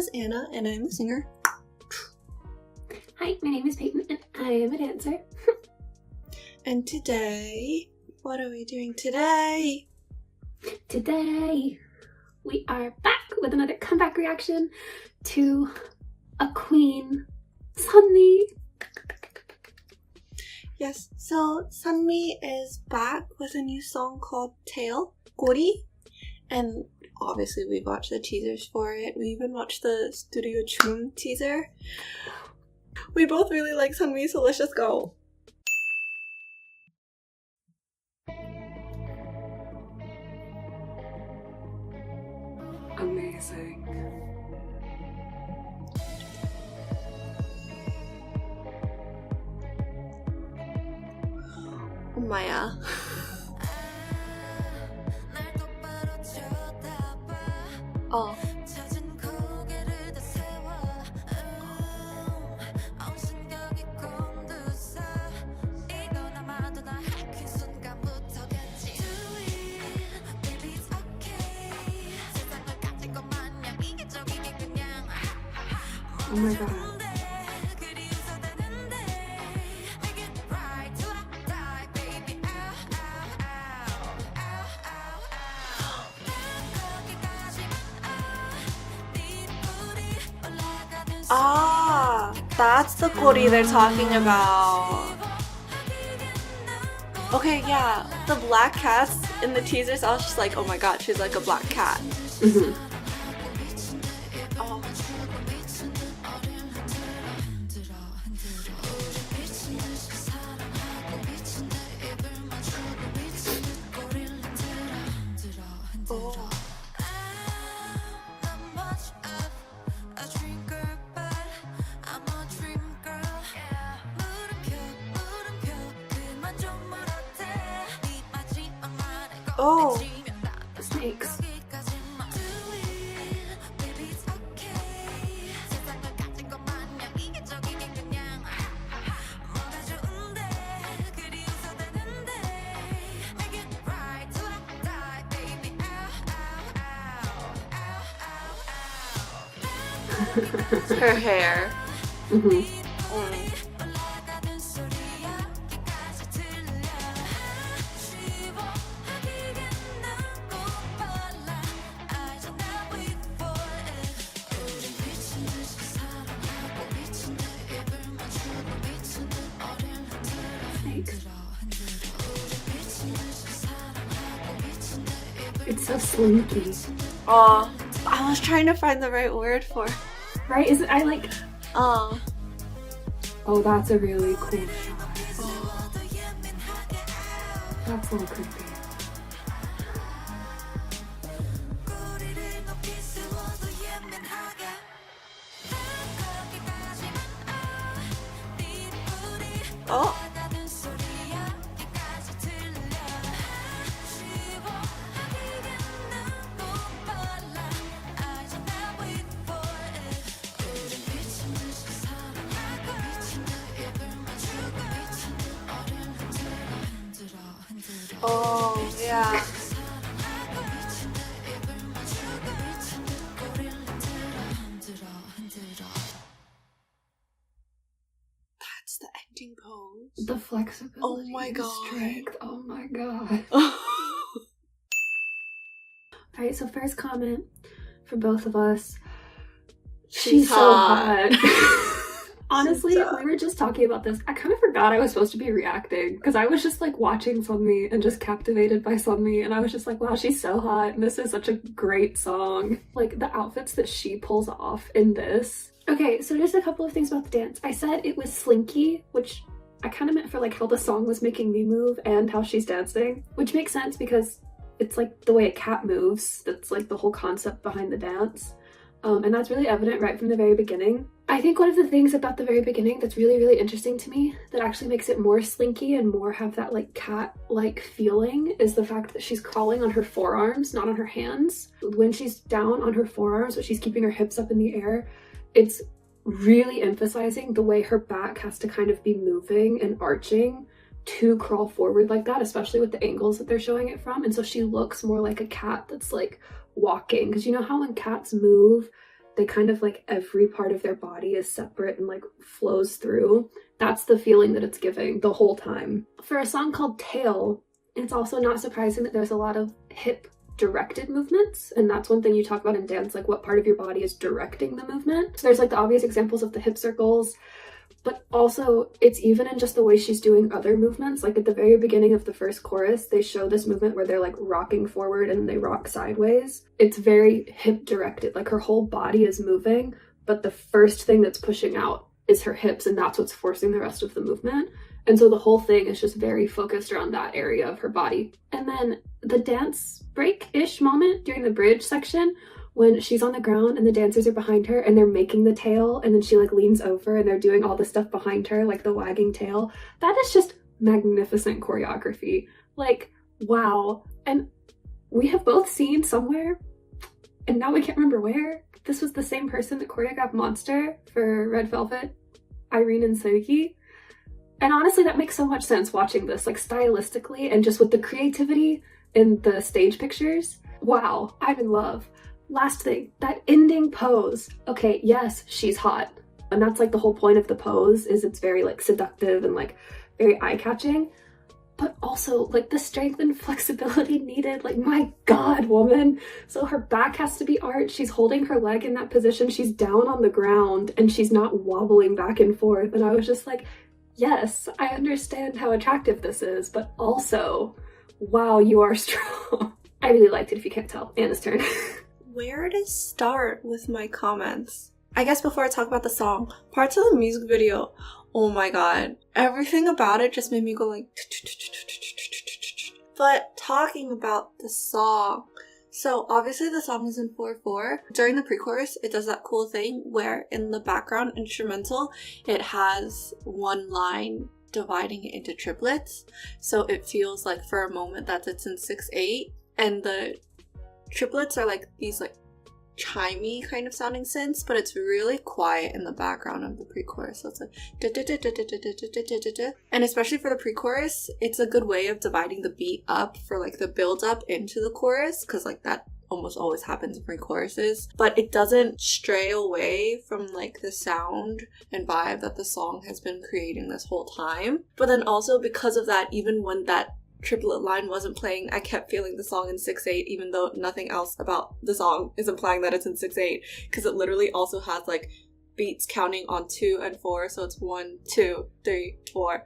is Anna and I'm a singer. Hi, my name is Peyton and I am a dancer. And today, what are we doing today? Today, we are back with another comeback reaction to a queen, SUNMI. Yes, so SUNMI is back with a new song called Tail, KOR. And obviously we've watched the teasers for it. We even watched the Studio Chum teaser. We both really like SUNMI, so let's just go. Amazing. Maya. Oh. Oh my god. Ah, that's the KOR they're talking about. Okay, yeah, the black cats in the teasers, I was just like, oh my god, she's like a black cat. Mm-hmm. Oh. Oh. Oh, Snakes. her hair. Mm-hmm. It's so slinky. Oh, I was trying to find the right word for. Right? Is it? I like. Oh, that's a really cool shot. oh. That's a little creepy. Oh. Oh, yeah. That's the ending pose. The flexibility. Oh my god. Strength. Oh my god. Alright, so first comment for both of us. She's so hot. Honestly, we were just talking about this. I kind of forgot I was supposed to be reacting because I was just like watching SUNMI and just captivated by SUNMI, and I was just like, wow, she's so hot and this is such a great song. Like the outfits that she pulls off in this. Okay, so just a couple of things about the dance. I said it was slinky, which I kind of meant for like how the song was making me move and how she's dancing, which makes sense because it's like the way a cat moves. That's like the whole concept behind the dance. And that's really evident right from the very beginning. I think one of the things about the very beginning that's really, really interesting to me that actually makes it more slinky and more have that like cat-like feeling is the fact that she's crawling on her forearms, not on her hands. When she's down on her forearms, but she's keeping her hips up in the air, it's really emphasizing the way her back has to kind of be moving and arching to crawl forward like that, especially with the angles that they're showing it from. And so she looks more like a cat that's like walking, because you know how when cats move, they kind of like every part of their body is separate and like flows through. That's the feeling that it's giving the whole time. For a song called Tail, it's also not surprising that there's a lot of hip directed movements, and that's one thing you talk about in dance, like what part of your body is directing the movement. So there's like the obvious examples of the hip circles, but also it's even in just the way she's doing other movements. Like at the very beginning of the first chorus, they show this movement where they're like rocking forward and they rock sideways. It's very hip directed, like her whole body is moving, but the first thing that's pushing out is her hips, and that's what's forcing the rest of the movement. And so the whole thing is just very focused around that area of her body. And then the dance break-ish moment during the bridge section, when she's on the ground and the dancers are behind her and they're making the tail, and then she like leans over and they're doing all the stuff behind her, like the wagging tail. That is just magnificent choreography. Like, wow. And we have both seen somewhere, and now we can't remember where, this was the same person that choreographed Monster for Red Velvet, Irene and Soyuki. And honestly, that makes so much sense watching this, like stylistically and just with the creativity in the stage pictures. Wow, I'm in love. Last thing, that ending pose. Okay, yes, she's hot. And that's like the whole point of the pose, is it's very like seductive and like very eye-catching. But also like the strength and flexibility needed, like my God, woman. So her back has to be arched, she's holding her leg in that position, she's down on the ground and she's not wobbling back and forth. And I was just like, yes, I understand how attractive this is, but also, wow, you are strong. I really liked it, if you can't tell. Anna's turn. Where to start with my comments? I guess before I talk about the song, parts of the music video, oh my God, everything about it just made me go like. But talking about the song, so obviously the song is in 4/4. During the pre-chorus, it does that cool thing where in the background instrumental, it has one line dividing it into triplets. So it feels like for a moment that it's in 6/8, and the triplets are like these like chimey kind of sounding synths, but it's really quiet in the background of the pre-chorus. So it's like and especially for the pre-chorus, it's a good way of dividing the beat up for like the build up into the chorus, because like that almost always happens in pre-choruses, but it doesn't stray away from like the sound and vibe that the song has been creating this whole time. But then also because of that, even when that triplet line wasn't playing, I kept feeling the song in 6/8, even though nothing else about the song is implying that it's in 6/8, because it literally also has like beats counting on 2 and 4, so it's 1, 2, 3, 4.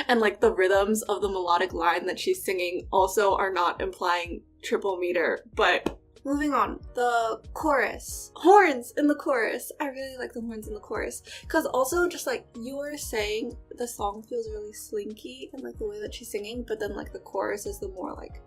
And like the rhythms of the melodic line that she's singing also are not implying triple meter. But moving on, the chorus. Horns in the chorus. I really like the horns in the chorus. Because also, just like you were saying, the song feels really slinky in like the way that she's singing, but then like the chorus is the more like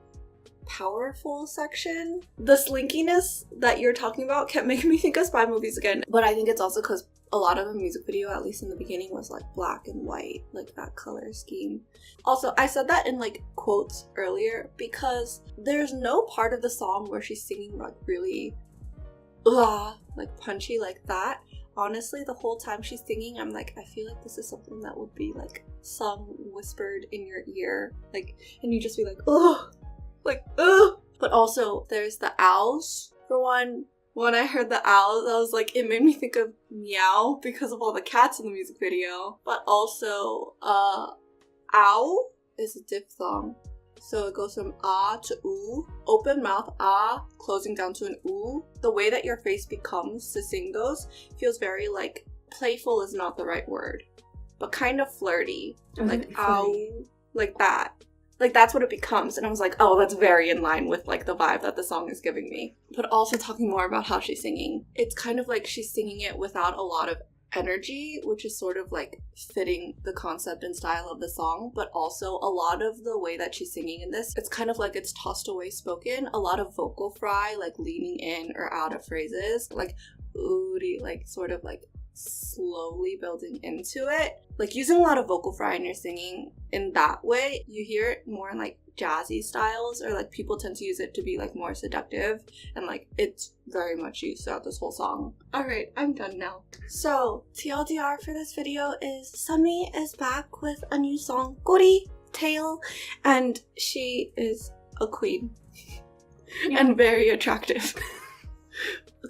powerful section. The slinkiness that you're talking about kept making me think of spy movies again. But I think it's also because a lot of the music video, at least in the beginning, was like black and white, like that color scheme. Also, I said that in like quotes earlier because there's no part of the song where she's singing like really like punchy like that. Honestly, the whole time she's singing, I'm like, I feel like this is something that would be like sung whispered in your ear, like, and you just be like, like, But also, there's the owls. For one, when I heard the owls, I was like, it made me think of Meow because of all the cats in the music video. But also, ow is a diphthong. So it goes from ah to oo. Open mouth ah, closing down to an oo. The way that your face becomes to sing those feels very like, playful is not the right word, but kind of flirty. Like ow, like that. Like that's what it becomes, and I was like, oh, that's very in line with like the vibe that the song is giving me. But also talking more about how she's singing, it's kind of like she's singing it without a lot of energy, which is sort of like fitting the concept and style of the song. But also a lot of the way that she's singing in this, it's kind of like it's tossed away spoken, a lot of vocal fry, like leaning in or out of phrases, like ooh, like sort of like slowly building into it, like using a lot of vocal fry in your singing. In that way, you hear it more in like jazzy styles, or like people tend to use it to be like more seductive, and like it's very much used throughout this whole song. Alright, I'm done now. So TLDR for this video is SUNMI is back with a new song, Gori Tail, and she is a queen and very attractive.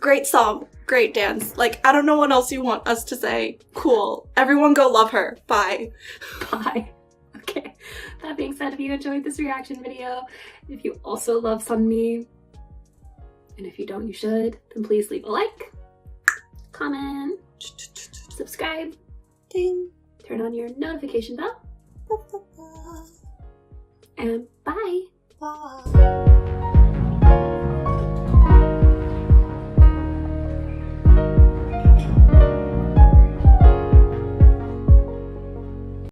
Great song, great dance. Like, I don't know what else you want us to say. Cool. Everyone go love her. Bye. Bye. Okay. That being said, if you enjoyed this reaction video, if you also love SUNMI, and if you don't, you should, then please leave a like, comment, subscribe, Ding. turn on your notification bell, and bye. Bye.